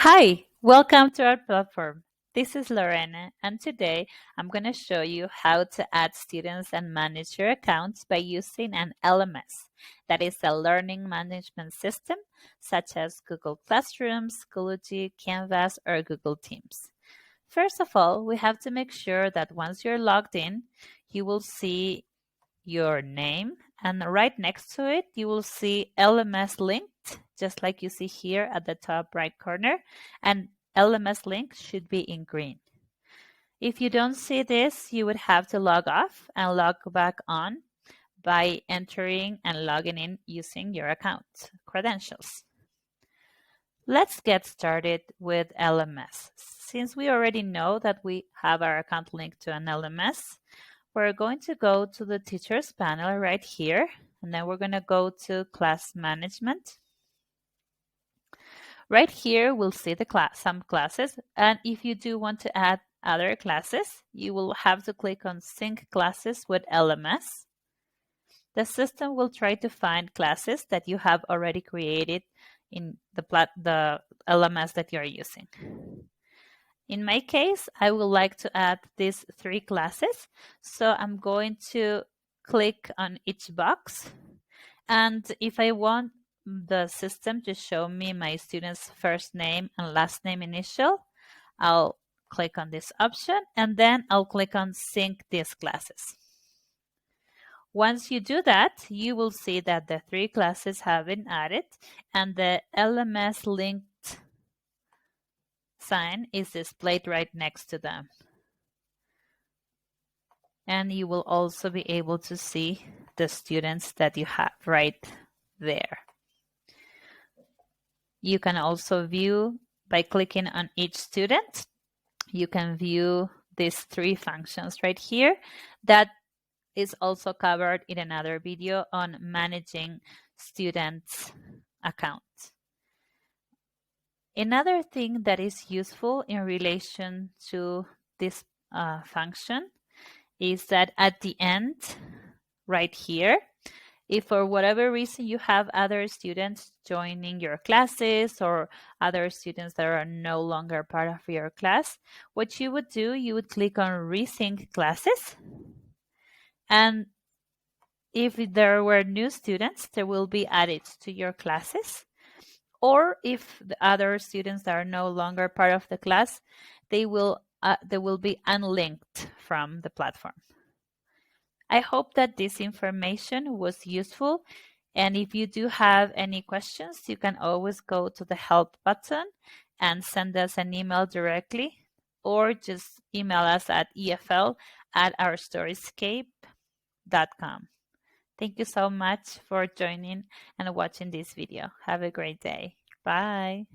Hi, welcome to our platform. This is Lorena, and today I'm going to show you how to add students and manage your accounts by using an LMS, that is a learning management system such as Google Classroom, Schoology, Canvas, or Google Teams. First of all, we have to make sure that once you're logged in, you will see your name, and right next to it you will see LMS linked, just like you see here at the top right corner, and LMS link should be in green. If you don't see this, you would have to log off and log back on by entering and logging in using your account credentials. Let's get started with LMS. Since we already know that we have our account linked to an LMS, we're going to go to the teachers panel right here, and then we're going to go to class management. Right here, we'll see some classes, and if you do want to add other classes, you will have to click on Sync Classes with LMS. The system will try to find classes that you have already created in the LMS that you're using. In my case, I would like to add these 3 classes. So I'm going to click on each box. And if I want the system to show me my student's first name and last name initial, I'll click on this option, and then I'll click on Sync these classes. Once you do that, you will see that the 3 classes have been added and the LMS linked sign is displayed right next to them. And you will also be able to see the students that you have right there. You can also view by clicking on each student. You can view these 3 functions right here. That is also covered in another video on managing students' accounts. Another thing that is useful in relation to this function is that at the end, right here, if for whatever reason you have other students joining your classes or other students that are no longer part of your class, what you would do, you would click on Resync Classes. And if there were new students, they will be added to your classes. Or if the other students that are no longer part of the class, they will be unlinked from the platform. I hope that this information was useful. And if you do have any questions, you can always go to the help button and send us an email directly, or just email us at efl@ourstoryscape.com. Thank you so much for joining and watching this video. Have a great day. Bye.